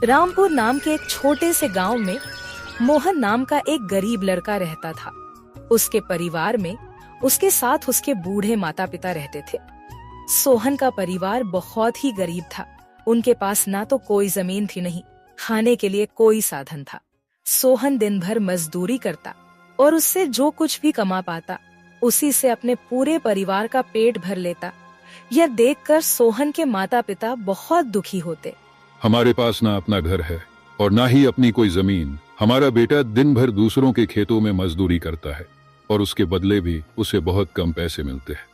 रामपुर नाम के एक छोटे से गांव में मोहन नाम का एक गरीब लड़का रहता था। उसके परिवार में उसके साथ उसके बूढ़े माता पिता रहते थे। सोहन का परिवार बहुत ही गरीब था। उनके पास ना तो कोई जमीन थी, नहीं खाने के लिए कोई साधन था। सोहन दिन भर मजदूरी करता और उससे जो कुछ भी कमा पाता उसी से अपने पूरे परिवार का पेट भर लेता। यह देखकर सोहन के माता पिता बहुत दुखी होते। हमारे पास ना अपना घर है और ना ही अपनी कोई जमीन। हमारा बेटा दिन भर दूसरों के खेतों में मजदूरी करता है और उसके बदले भी उसे बहुत कम पैसे मिलते हैं।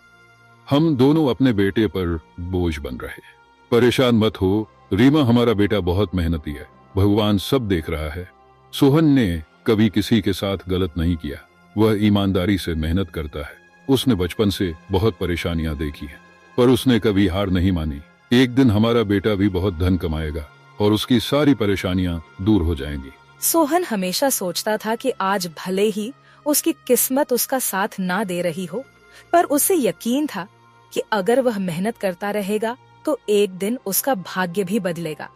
हम दोनों अपने बेटे पर बोझ बन रहे। परेशान मत हो रीमा, हमारा बेटा बहुत मेहनती है, भगवान सब देख रहा है। सोहन ने कभी किसी के साथ गलत नहीं किया, वह ईमानदारी से मेहनत करता है। उसने बचपन से बहुत परेशानियां देखी हैं, पर उसने कभी हार नहीं मानी। एक दिन हमारा बेटा भी बहुत धन कमाएगा और उसकी सारी परेशानियां दूर हो जाएंगी। सोहन हमेशा सोचता था कि आज भले ही उसकी किस्मत उसका साथ ना दे रही हो, पर उसे यकीन था कि अगर वह मेहनत करता रहेगा तो एक दिन उसका भाग्य भी बदलेगा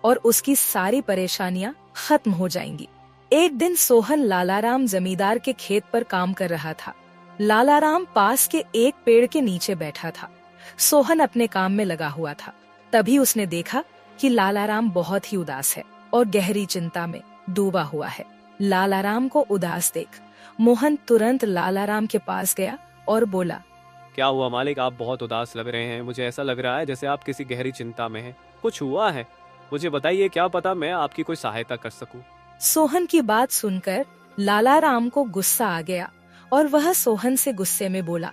और उसकी सारी परेशानियां खत्म हो जाएंगी। एक दिन सोहन लालाराम जमींदार के खेत पर काम कर रहा था। लालाराम पास के एक पेड़ के नीचे बैठा था। सोहन अपने काम में लगा हुआ था। तभी उसने देखा कि लालाराम बहुत ही उदास है और गहरी चिंता में डूबा हुआ है। लालाराम को उदास देख मोहन तुरंत लालाराम के पास गया और बोला, क्या हुआ मालिक, आप बहुत उदास लग रहे हैं। मुझे ऐसा लग रहा है जैसे आप किसी गहरी चिंता में हैं। कुछ हुआ है? मुझे बताइए, क्या पता मैं आपकी कोई सहायता कर सकूं। सोहन की बात सुनकर लालाराम को गुस्सा आ गया और वह सोहन से गुस्से में बोला,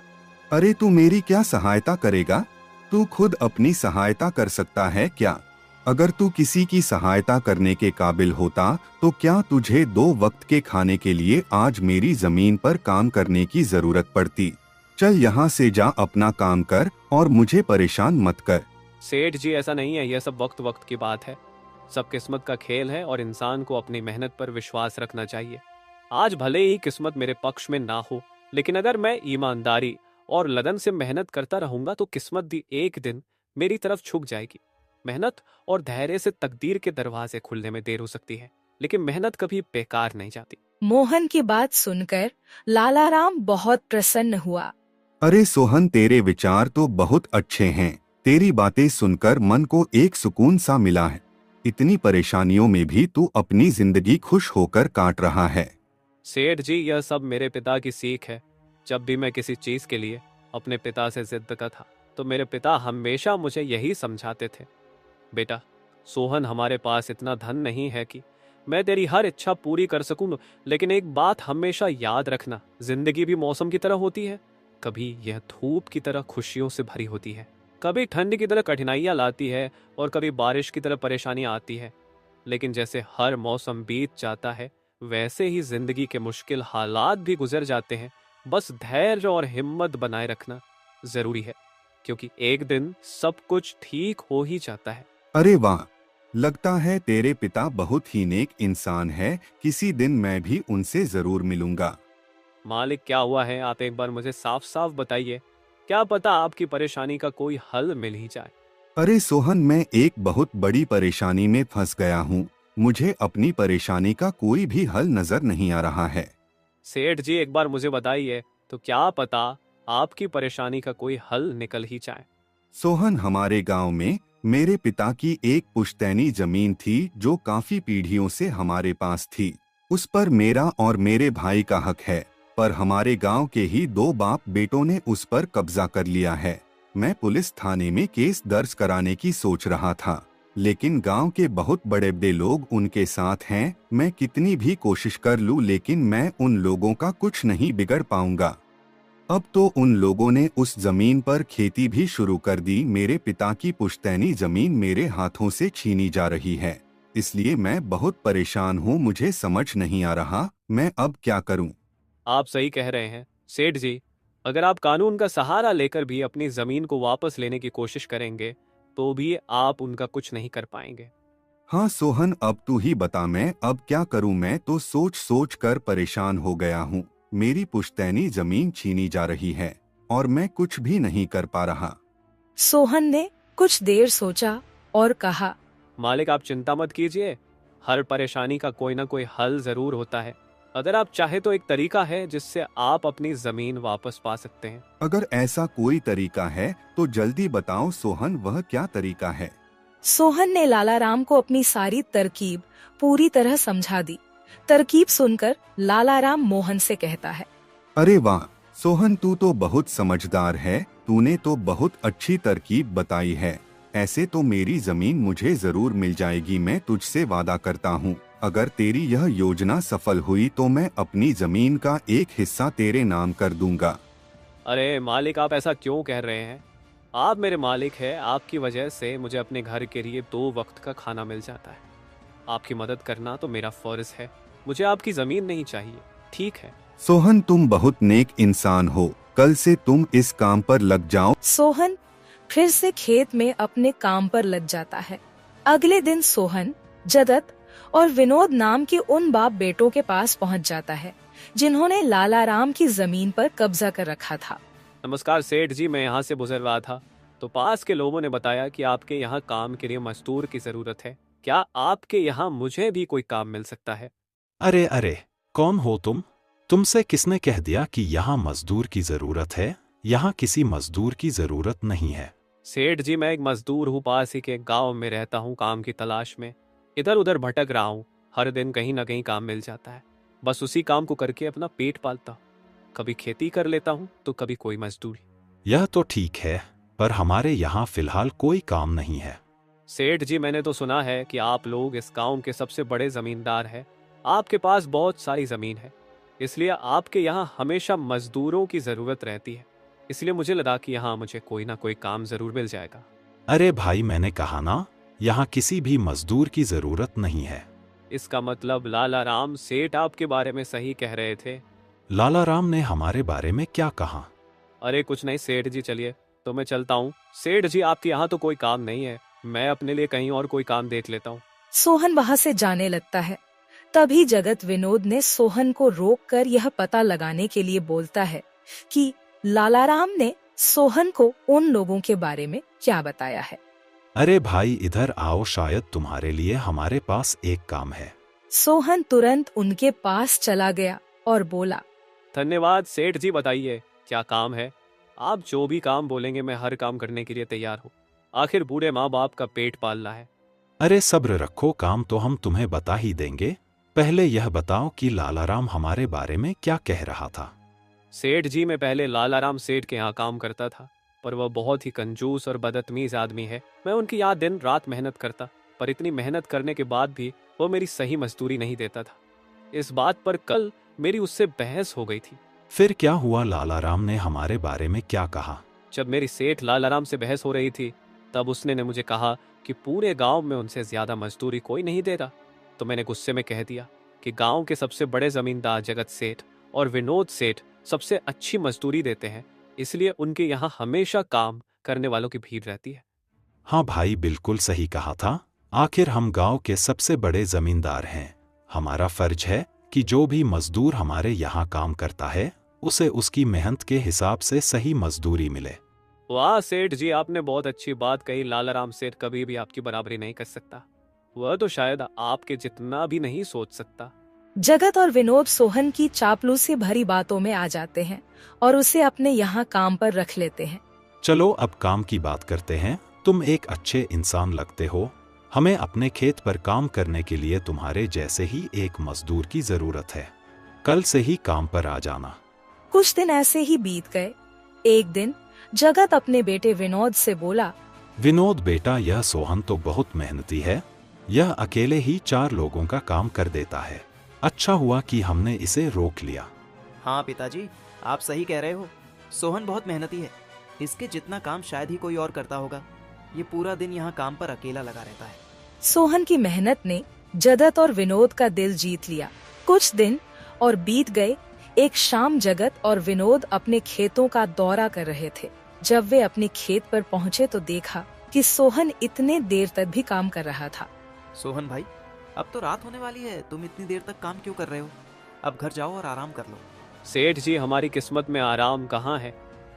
अरे तू मेरी क्या सहायता करेगा? तू खुद अपनी सहायता कर सकता है क्या? अगर तू किसी की सहायता करने के काबिल होता तो क्या तुझे 2 वक्त के खाने के लिए आज मेरी जमीन पर काम करने की जरूरत पड़ती? चल यहाँ से जा, अपना काम कर और मुझे परेशान मत कर। सेठ जी, ऐसा नहीं है, यह सब वक्त वक्त की बात है। सब किस्मत का खेल है और इंसान को अपनी मेहनत पर विश्वास रखना चाहिए। आज भले ही किस्मत मेरे पक्ष में ना हो, लेकिन अगर मैं ईमानदारी और लगन से मेहनत करता रहूंगा तो किस्मत भी एक दिन मेरी तरफ झुक जाएगी। मेहनत और धैर्य से तकदीर के दरवाजे खुलने में देर हो सकती है, लेकिन मेहनत कभी बेकार नहीं जाती। मोहन की बात सुनकर लालाराम बहुत प्रसन्न हुआ। अरे सोहन, तेरे विचार तो बहुत अच्छे हैं। तेरी बातें सुनकर मन को एक सुकून सा मिला है। इतनी परेशानियों में भी तू अपनी जिंदगी खुश होकर काट रहा है। सेठ जी, यह सब मेरे पिता की सीख है। जब भी मैं किसी चीज के लिए अपने पिता से जिद करता था तो मेरे पिता हमेशा मुझे यही समझाते थे, बेटा सोहन, हमारे पास इतना धन नहीं है कि मैं तेरी हर इच्छा पूरी कर सकूं, लेकिन एक बात हमेशा याद रखना, जिंदगी भी मौसम की तरह होती है। कभी यह धूप की तरह खुशियों से भरी होती है, कभी ठंड की तरह कठिनाइयां लाती है और कभी बारिश की तरह परेशानियां आती है। लेकिन जैसे हर मौसम बीत जाता है वैसे ही जिंदगी के मुश्किल हालात भी गुजर जाते हैं। बस धैर्य और हिम्मत बनाए रखना जरूरी है, क्योंकि एक दिन सब कुछ ठीक हो ही जाता है। अरे वाह, लगता है तेरे पिता बहुत ही नेक इंसान है। किसी दिन मैं भी उनसे जरूर मिलूंगा। मालिक, क्या हुआ है? आप एक बार मुझे साफ साफ बताइए, क्या पता आपकी परेशानी का कोई हल मिल ही जाए। अरे सोहन, मैं एक बहुत बड़ी परेशानी में फंस गया हूँ। मुझे अपनी परेशानी का कोई भी हल नजर नहीं आ रहा है। सेठ जी, एक बार मुझे बताइए तो क्या पता आपकी परेशानी का कोई हल निकल ही जाए। सोहन, हमारे गांव में मेरे पिता की एक पुश्तैनी जमीन थी जो काफी पीढ़ियों से हमारे पास थी। उस पर मेरा और मेरे भाई का हक है, पर हमारे गांव के ही 2 बाप बेटों ने उस पर कब्जा कर लिया है। मैं पुलिस थाने में केस दर्ज कराने की सोच रहा था, लेकिन गांव के बहुत बड़े बड़े लोग उनके साथ हैं। मैं कितनी भी कोशिश कर लूं, लेकिन मैं उन लोगों का कुछ नहीं बिगड़ पाऊंगा। अब तो उन लोगों ने उस जमीन पर खेती भी शुरू कर दी। मेरे पिता की पुश्तैनी जमीन मेरे हाथों से छीनी जा रही है, इसलिए मैं बहुत परेशान हूँ। मुझे समझ नहीं आ रहा मैं अब क्या करूँ। आप सही कह रहे हैं सेठ जी, अगर आप कानून का सहारा लेकर भी अपनी जमीन को वापस लेने की कोशिश करेंगे तो भी आप उनका कुछ नहीं कर पाएंगे। हाँ सोहन, अब तू ही बता, मैं अब क्या करूँ? मैं तो सोच सोच कर परेशान हो गया हूँ। मेरी पुश्तैनी जमीन छीनी जा रही है और मैं कुछ भी नहीं कर पा रहा। सोहन ने कुछ देर सोचा और कहा, मालिक आप चिंता मत कीजिए, हर परेशानी का कोई ना कोई हल जरूर होता है। अगर आप चाहे तो एक तरीका है जिससे आप अपनी जमीन वापस पा सकते हैं। अगर ऐसा कोई तरीका है तो जल्दी बताओ सोहन, वह क्या तरीका है? सोहन ने लालाराम को अपनी सारी तरकीब पूरी तरह समझा दी। तरकीब सुनकर लालाराम मोहन से कहता है, अरे वाह सोहन, तू तो बहुत समझदार है, तूने तो बहुत अच्छी तरकीब बताई है। ऐसे तो मेरी जमीन मुझे जरूर मिल जाएगी, मैं तुझसे वादा करता हूँ। अगर तेरी यह योजना सफल हुई तो मैं अपनी जमीन का एक हिस्सा तेरे नाम कर दूंगा। अरे मालिक, आप ऐसा क्यों कह रहे हैं? आप मेरे मालिक हैं, आपकी वजह से मुझे अपने घर के लिए 2 वक्त का खाना मिल जाता है। आपकी मदद करना तो मेरा फर्ज है, मुझे आपकी जमीन नहीं चाहिए, ठीक है? सोहन तुम बहुत नेक इंसान हो, कल से तुम इस काम पर लग जाओ। सोहन फिर से खेत में अपने काम पर लग जाता है। अगले दिन सोहन जगत और विनोद नाम के उन बाप बेटों के पास पहुंच जाता है जिन्होंने लालाराम की जमीन पर कब्जा कर रखा था। नमस्कार सेठ जी, मैं यहाँ से गुजर रहा था तो पास के लोगों ने बताया कि आपके यहाँ काम के लिए मजदूर की जरूरत है। क्या आपके यहाँ मुझे भी कोई काम मिल सकता है? अरे अरे, कौन हो तुम? तुमसे किसने कह दिया कि यहाँ मजदूर की जरूरत है? यहाँ किसी मजदूर की जरूरत नहीं है। सेठ जी, मैं एक मजदूर हूँ, पास ही के गांव में रहता हूँ, काम की तलाश में इधर उधर भटक रहा हूँ। हर दिन कहीं ना कहीं काम मिल जाता है, बस उसी काम को करके अपना पेट पालता हूँ। कभी खेती कर लेता हूँ तो कभी कोई मजदूरी। यह तो ठीक है, पर हमारे यहाँ फिलहाल कोई काम नहीं है। सेठ जी, मैंने तो सुना है कि आप लोग इस गांव के सबसे बड़े जमींदार हैं। आपके पास बहुत सारी जमीन है, इसलिए आपके यहाँ हमेशा मजदूरों की जरूरत रहती है। इसलिए मुझे लगा कि यहाँ मुझे कोई ना कोई काम जरूर मिल जाएगा। अरे भाई, मैंने कहा ना, यहाँ किसी भी मजदूर की जरूरत नहीं है। इसका मतलब लालाराम सेठ आपके बारे में सही कह रहे थे? लालाराम ने हमारे बारे में क्या कहा? अरे कुछ नहीं सेठ जी, चलिए तो मैं चलता हूँ। सेठ जी, आपके यहाँ तो कोई काम नहीं है, मैं अपने लिए कहीं और कोई काम देख लेता हूँ। सोहन वहाँ से जाने लगता है। तभी जगत विनोद ने सोहन को रोककर यह पता लगाने के लिए बोलता है कि लालाराम ने सोहन को उन लोगों के बारे में क्या बताया है। अरे भाई, इधर आओ, शायद तुम्हारे लिए हमारे पास एक काम है। सोहन तुरंत उनके पास चला गया और बोला, धन्यवाद सेठ जी, बताइए क्या काम है? आप जो भी काम बोलेंगे मैं हर काम करने के लिए तैयार हूँ। आखिर बूढ़े माँ बाप का पेट पालना है। अरे सब्र रखो, काम तो हम तुम्हें बता ही देंगे। पहले यह बताओ कि लालाराम हमारे बारे में क्या कह रहा था। सेठ जी, मैं पहले लालाराम सेठ के यहाँ काम करता था, पर वह बहुत ही कंजूस और बदतमीज आदमी है। मैं उनकी यहाँ दिन रात मेहनत करता, पर इतनी मेहनत करने के बाद भी वो मेरी सही मजदूरी नहीं देता था। इस बात पर कल मेरी उससे बहस हो गई थी। फिर क्या हुआ? लालाराम ने हमारे बारे में क्या कहा? जब मेरी सेठ लालाराम से बहस हो रही थी तब उसने ने मुझे कहा कि पूरे गांव में उनसे ज्यादा मजदूरी कोई नहीं दे रहा। तो मैंने गुस्से में कह दिया कि गांव के सबसे बड़े जमींदार जगत सेठ और विनोद सेठ सबसे अच्छी मजदूरी देते हैं, इसलिए उनके यहाँ हमेशा काम करने वालों की भीड़ रहती है। हाँ भाई, बिल्कुल सही कहा था। आखिर हम गांव के सबसे बड़े जमींदार हैं। हमारा फर्ज है कि जो भी मजदूर हमारे यहाँ काम करता है उसे उसकी मेहनत के हिसाब से सही मजदूरी मिले। वाह सेठ जी, आपने बहुत अच्छी बात कही। लालाराम सेठ कभी भी आपकी बराबरी नहीं कर सकता, वह तो शायद आपके जितना भी नहीं सोच सकता। जगत और विनोद सोहन की चापलूसी भरी बातों में आ जाते हैं और उसे अपने यहाँ काम पर रख लेते हैं। चलो अब काम की बात करते हैं। तुम एक अच्छे इंसान लगते हो। हमें अपने खेत पर काम करने के लिए तुम्हारे जैसे ही एक मजदूर की जरूरत है। कल से ही काम पर आ जाना। कुछ दिन ऐसे ही बीत गए। एक दिन जगत अपने बेटे विनोद से बोला, विनोद बेटा, यह सोहन तो बहुत मेहनती है। यह अकेले ही 4 लोगों का काम कर देता है। अच्छा हुआ कि हमने इसे रोक लिया। हाँ पिताजी, आप सही कह रहे हो। सोहन बहुत मेहनती है, इसके जितना काम शायद ही कोई और करता होगा। ये पूरा दिन यहाँ काम पर अकेला लगा रहता है। सोहन की मेहनत ने जगत और विनोद का दिल जीत लिया। कुछ दिन और बीत गए। एक शाम जगत और विनोद अपने खेतों का दौरा कर रहे थे। जब वे अपने खेत पर पहुँचे तो देखा कि सोहन इतने देर तक भी काम कर रहा था। सोहन भाई, अब तो रात होने वाली है, तुम इतनी देर तक काम क्यों कर रहे हो? अब घर जाओ और आराम कर लो। सेठ जी, हमारी किस्मत में आराम कहाँ है?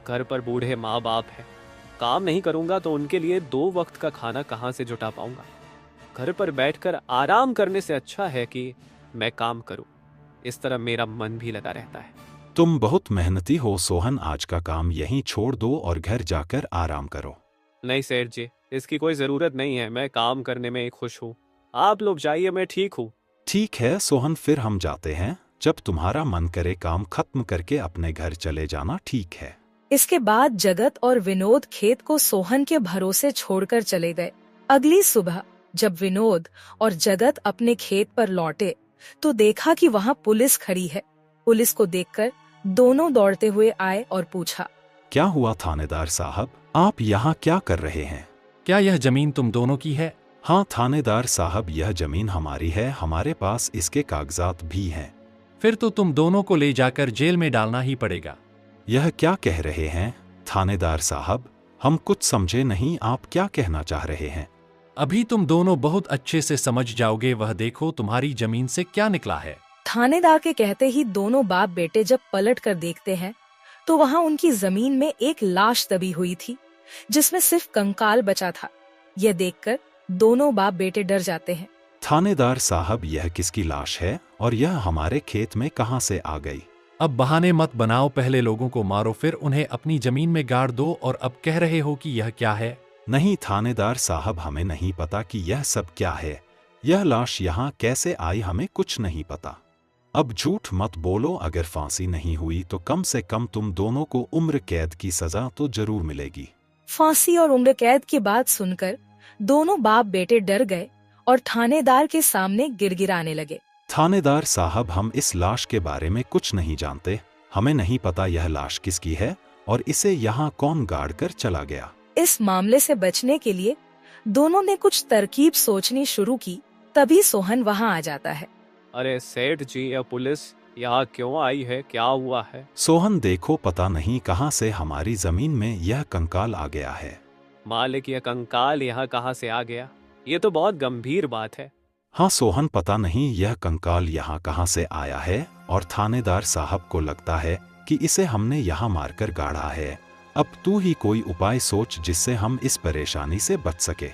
घर पर बूढ़े माँ बाप है, काम नहीं करूंगा तो उनके लिए 2 वक्त का खाना कहाँ से जुटा पाऊंगा? घर पर बैठकर आराम करने से अच्छा है कि मैं काम करूं। इस तरह मेरा मन भी लगा रहता है। तुम बहुत मेहनती हो सोहन, आज का काम यहीं छोड़ दो और घर जाकर आराम करो। नहीं सेठ जी, इसकी कोई जरूरत नहीं है। मैं काम करने में खुश हूँ। आप लोग जाइए, मैं ठीक हूँ। ठीक है सोहन, फिर हम जाते हैं। जब तुम्हारा मन करे काम खत्म करके अपने घर चले जाना, ठीक है। इसके बाद जगत और विनोद खेत को सोहन के भरोसे छोड़कर चले गए। अगली सुबह जब विनोद और जगत अपने खेत पर लौटे तो देखा कि वहाँ पुलिस खड़ी है। पुलिस को देखकर दोनों दौड़ते हुए आए और पूछा, क्या हुआ थानेदार साहब, आप यहाँ क्या कर रहे हैं? क्या यह जमीन तुम दोनों की है? हाँ थानेदार साहब, यह जमीन हमारी है, हमारे पास इसके कागजात भी हैं। फिर तो तुम दोनों को ले जाकर जेल में डालना ही पड़ेगा। यह क्या कह रहे हैं थानेदार साहब, हम कुछ समझे नहीं, आप क्या कहना चाह रहे हैं? अभी तुम दोनों बहुत अच्छे से समझ जाओगे। वह देखो तुम्हारी जमीन से क्या निकला है। थानेदार के कहते ही दोनों बाप बेटे जब पलट कर देखते हैं तो वहाँ उनकी जमीन में एक लाश दबी हुई थी जिसमें सिर्फ कंकाल बचा था। यह देखकर दोनों बाप बेटे डर जाते हैं। थानेदार साहब, यह किसकी लाश है और यह हमारे खेत में कहाँ से आ गई? अब बहाने मत बनाओ, पहले लोगों को मारो फिर उन्हें अपनी जमीन में गाड़ दो और अब कह रहे हो कि यह क्या है? नहीं थानेदार साहब, हमें नहीं पता कि यह सब क्या है। यह लाश यहाँ कैसे आई, हमें कुछ नहीं पता। अब झूठ मत बोलो, अगर फांसी नहीं हुई तो कम से कम तुम दोनों को उम्र कैद की सजा तो जरूर मिलेगी। फांसी और उम्र कैद की बात सुनकर दोनों बाप बेटे डर गए और थानेदार के सामने गिड़गिड़ाने लगे। थानेदार साहब, हम इस लाश के बारे में कुछ नहीं जानते। हमें नहीं पता यह लाश किसकी है और इसे यहाँ कौन गाड़ कर चला गया। इस मामले से बचने के लिए दोनों ने कुछ तरकीब सोचनी शुरू की। तभी सोहन वहाँ आ जाता है। अरे सेठ जी, यह पुलिस यहाँ क्यों आई है? क्या हुआ है? सोहन देखो, पता नहीं कहाँ से हमारी जमीन में यह कंकाल आ गया है। मालिक, यह कंकाल यहाँ कहाँ से आ गया? ये तो बहुत गंभीर बात है। हाँ सोहन, पता नहीं यह कंकाल यहाँ कहाँ से आया है और थानेदार साहब को लगता है कि इसे हमने यहाँ मारकर गाड़ा है। अब तू ही कोई उपाय सोच जिससे हम इस परेशानी से बच सके।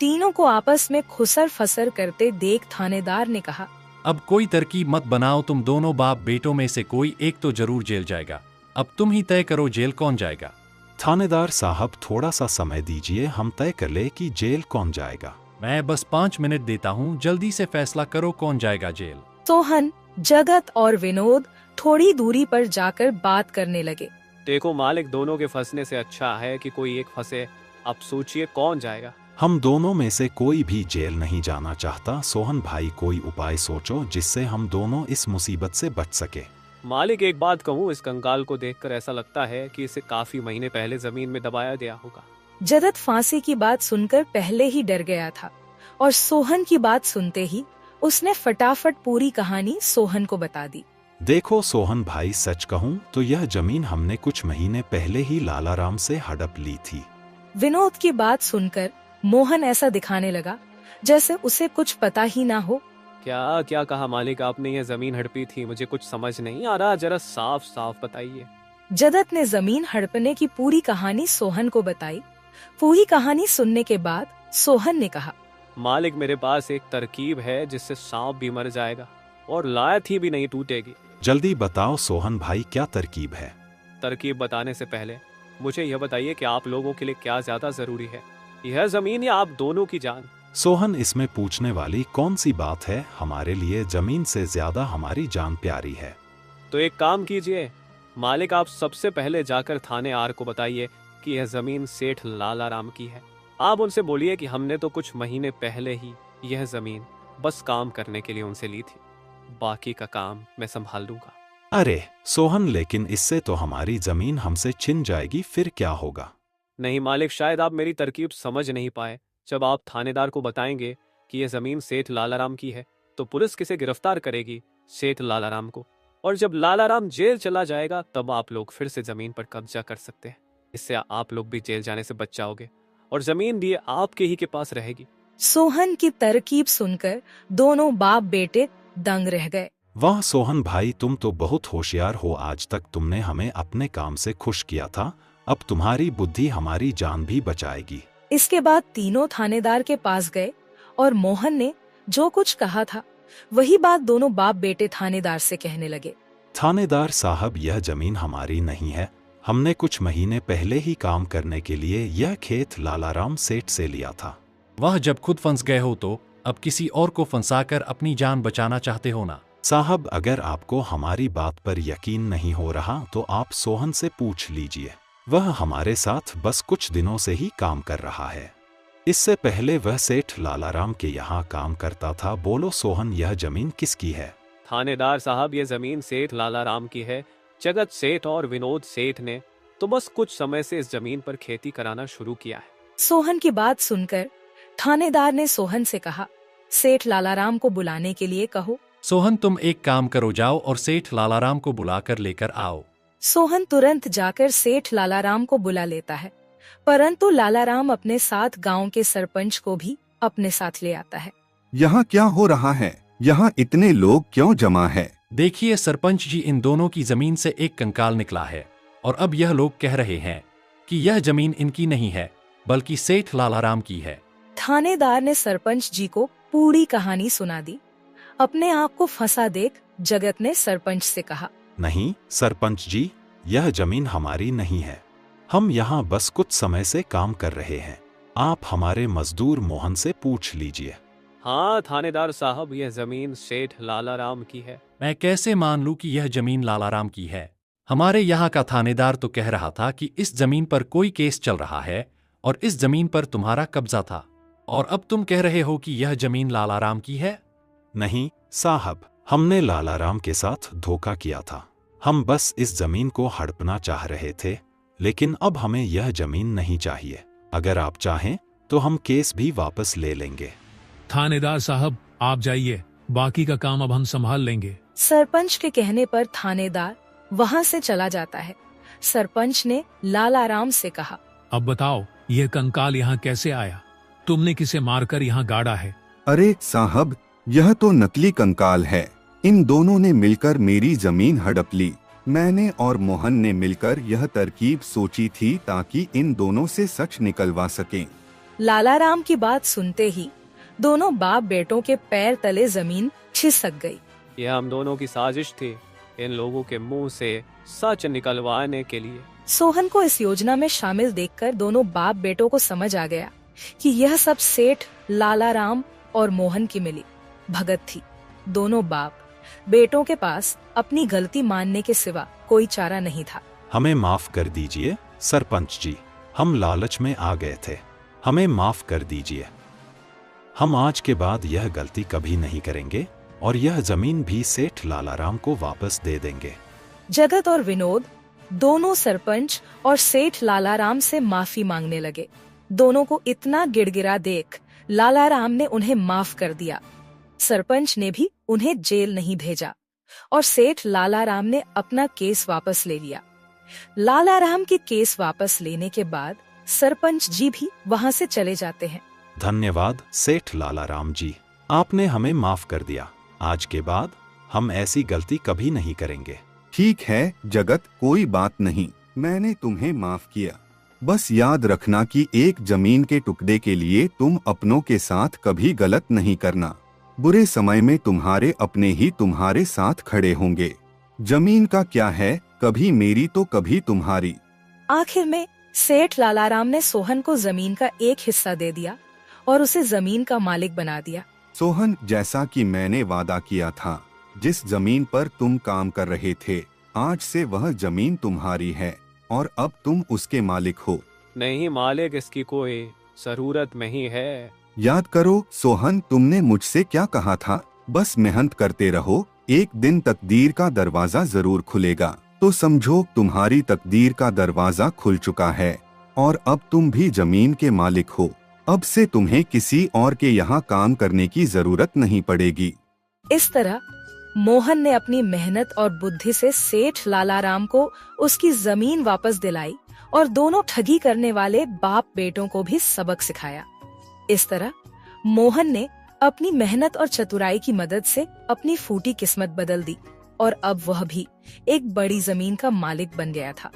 तीनों को आपस में खुसर फसर करते देख थानेदार ने कहा, अब कोई तरकीब मत बनाओ, तुम दोनों बाप बेटों में से कोई एक तो जरूर जेल जाएगा। अब तुम ही तय करो जेल कौन जाएगा। थानेदार साहब, थोड़ा सा समय दीजिए, हम तय कर ले कि जेल कौन जाएगा। मैं बस 5 मिनट देता हूँ, जल्दी से फैसला करो कौन जाएगा जेल। सोहन, जगत और विनोद थोड़ी दूरी पर जाकर बात करने लगे। देखो मालिक, दोनों के फंसने से अच्छा है कि कोई एक फंसे। अब सोचिए कौन जाएगा। हम दोनों में से कोई भी जेल नहीं जाना चाहता। सोहन भाई, कोई उपाय सोचो जिससे हम दोनों इस मुसीबत से बच सके। मालिक, एक बात कहूँ, इस कंकाल को देखकर ऐसा लगता है कि इसे काफी महीने पहले जमीन में दबाया गया होगा। जगत फांसी की बात सुनकर पहले ही डर गया था और सोहन की बात सुनते ही उसने फटाफट पूरी कहानी सोहन को बता दी। देखो सोहन भाई, सच कहूँ तो यह जमीन हमने कुछ महीने पहले ही लालाराम से हड़प ली थी। विनोद की बात सुनकर मोहन ऐसा दिखाने लगा जैसे उसे कुछ पता ही ना हो। क्या क्या कहा मालिक आपने? ये जमीन हड़पी थी, मुझे कुछ समझ नहीं आ रहा, जरा साफ साफ बताइए। जगत ने जमीन हड़पने की पूरी कहानी सोहन को बताई। पूरी कहानी सुनने के बाद सोहन ने कहा, मालिक, मेरे पास एक तरकीब है जिससे सांप भी मर जाएगा और लायत ही भी नहीं टूटेगी। जल्दी बताओ सोहन भाई, क्या तरकीब है? तरकीब बताने से पहले मुझे यह बताइए कि आप लोगों के लिए क्या ज्यादा जरूरी है, यह जमीन या आप दोनों की जान? सोहन, इसमें पूछने वाली कौन सी बात है? हमारे लिए जमीन से ज्यादा हमारी जान प्यारी है। तो एक काम कीजिए मालिक, आप सबसे पहले जाकर थाने आर को बताइए कि यह जमीन सेठ लालाराम की है। आप उनसे बोलिए कि हमने तो कुछ महीने पहले ही यह जमीन बस काम करने के लिए उनसे ली थी, बाकी का काम मैं संभाल लूंगा। अरे सोहन, लेकिन इससे तो हमारी जमीन हमसे छिन जाएगी, फिर क्या होगा? नहीं मालिक, शायद आप मेरी तरकीब समझ नहीं पाए। जब आप थानेदार को बताएंगे कि यह जमीन सेठ लालाराम की है तो पुलिस किसे गिरफ्तार करेगी? सेठ लालाराम को। और जब लालाराम जेल चला जाएगा तब आप लोग फिर से जमीन पर कब्जा कर सकते हैं। इससे आप लोग भी जेल जाने से बच जाओगे और जमीन भी आपके ही के पास रहेगी। सोहन की तरकीब सुनकर दोनों बाप बेटे दंग रह गए। वाह सोहन भाई, तुम तो बहुत होशियार हो। आज तक तुमने हमें अपने काम से खुश किया था, अब तुम्हारी बुद्धि हमारी जान भी बचाएगी। इसके बाद तीनों थानेदार के पास गए और मोहन ने जो कुछ कहा था वही बात दोनों बाप बेटे थानेदार से कहने लगे। थानेदार साहब, यह जमीन हमारी नहीं है। हमने कुछ महीने पहले ही काम करने के लिए यह खेत लालाराम सेठ से लिया था। वह जब खुद फंस गए हो तो अब किसी और को फंसाकर अपनी जान बचाना चाहते हो ना? साहब, अगर आपको हमारी बात पर यकीन नहीं हो रहा तो आप सोहन से पूछ लीजिए। वह हमारे साथ बस कुछ दिनों से ही काम कर रहा है। इससे पहले वह सेठ लालाराम के यहाँ काम करता था। बोलो सोहन, यह जमीन किसकी है? थानेदार साहब, ये जमीन सेठ लालाराम की है। जगत सेठ और विनोद सेठ ने तो बस कुछ समय से इस जमीन पर खेती कराना शुरू किया है। सोहन की बात सुनकर थानेदार ने सोहन से कहा, सेठ लालाराम को बुलाने के लिए कहो। सोहन, तुम एक काम करो, जाओ और सेठ लालाराम को बुलाकर लेकर आओ। सोहन तुरंत जाकर सेठ लालाराम को बुला लेता है, परंतु लालाराम अपने साथ गांव के सरपंच को भी अपने साथ ले आता है। यहाँ क्या हो रहा है? यहाँ इतने लोग क्यों जमा है? देखिए सरपंच जी, इन दोनों की जमीन से एक कंकाल निकला है और अब यह लोग कह रहे हैं कि यह जमीन इनकी नहीं है बल्कि सेठ लालाराम की है। थानेदार ने सरपंच जी को पूरी कहानी सुना दी। अपने आप को फंसा देख जगत ने सरपंच से कहा, नहीं सरपंच जी, यह जमीन हमारी नहीं है। हम यहाँ बस कुछ समय से काम कर रहे हैं। आप हमारे मजदूर मोहन से पूछ लीजिए। हाँ थानेदार साहब, यह जमीन सेठ लालाराम की है। मैं कैसे मान लूं कि यह जमीन लालाराम की है? हमारे यहाँ का थानेदार तो कह रहा था कि इस जमीन पर कोई केस चल रहा है और इस जमीन पर तुम्हारा कब्जा था, और अब तुम कह रहे हो कि यह जमीन लालाराम की है। नहीं साहब, हमने लालाराम के साथ धोखा किया था। हम बस इस जमीन को हड़पना चाह रहे थे, लेकिन अब हमें यह जमीन नहीं चाहिए। अगर आप चाहें तो हम केस भी वापस ले लेंगे। थानेदार साहब, आप जाइए, बाकी का काम अब हम संभाल लेंगे। सरपंच के कहने पर थानेदार वहां से चला जाता है। सरपंच ने लालाराम से कहा, अब बताओ, यह कंकाल यहाँ कैसे आया? तुमने किसे मारकर यहाँ गाड़ा है? अरे साहब, यह तो नकली कंकाल है। इन दोनों ने मिलकर मेरी जमीन हड़प ली। मैंने और मोहन ने मिलकर यह तरकीब सोची थी ताकि इन दोनों से सच निकलवा सकें। लालाराम की बात सुनते ही दोनों बाप बेटों के पैर तले जमीन खिसक गई। यह हम दोनों की साजिश थी, इन लोगों के मुंह से सच निकलवाने के लिए। सोहन को इस योजना में शामिल देखकर दोनों बाप बेटों को समझ आ गया कि यह सब सेठ लालाराम और मोहन की मिली भगत थी। दोनों बाप बेटों के पास अपनी गलती मानने के सिवा कोई चारा नहीं था। हमें माफ कर दीजिए सरपंच जी, हम लालच में आ गए थे। हमें माफ कर दीजिए। हम आज के बाद यह गलती कभी नहीं करेंगे और यह जमीन भी सेठ लालाराम को वापस दे देंगे। जगत और विनोद दोनों सरपंच और सेठ लालाराम से माफी मांगने लगे। दोनों को इतना गिड़गिड़ा देख लालाराम ने उन्हें माफ कर दिया। सरपंच ने भी उन्हें जेल नहीं भेजा और सेठ लालाराम ने अपना केस वापस ले लिया। लालाराम के केस वापस लेने के बाद सरपंच जी भी वहां से चले जाते हैं। धन्यवाद सेठ लालाराम जी, आपने हमें माफ कर दिया। आज के बाद हम ऐसी गलती कभी नहीं करेंगे। ठीक है जगत, कोई बात नहीं, मैंने तुम्हें माफ किया। बस याद रखना कि एक जमीन के टुकड़े के लिए तुम अपनों के साथ कभी गलत नहीं करना। बुरे समय में तुम्हारे अपने ही तुम्हारे साथ खड़े होंगे। जमीन का क्या है, कभी मेरी तो कभी तुम्हारी। आखिर में सेठ लालाराम ने सोहन को जमीन का एक हिस्सा दे दिया और उसे जमीन का मालिक बना दिया। सोहन, जैसा कि मैंने वादा किया था, जिस जमीन पर तुम काम कर रहे थे, आज से वह जमीन तुम्हारी है और अब तुम उसके मालिक हो। नहीं मालिक, इसकी कोई जरूरत नहीं है। याद करो सोहन, तुमने मुझसे क्या कहा था? बस मेहनत करते रहो, एक दिन तकदीर का दरवाजा जरूर खुलेगा। तो समझो तुम्हारी तकदीर का दरवाजा खुल चुका है और अब तुम भी जमीन के मालिक हो। अब से तुम्हें किसी और के यहाँ काम करने की जरूरत नहीं पड़ेगी। इस तरह मोहन ने अपनी मेहनत और बुद्धि से सेठ लालाराम को उसकी जमीन वापस दिलाई और दोनों ठगी करने वाले बाप बेटों को भी सबक सिखाया। इस तरह मोहन ने अपनी मेहनत और चतुराई की मदद से अपनी फूटी किस्मत बदल दी और अब वह भी एक बड़ी जमीन का मालिक बन गया था।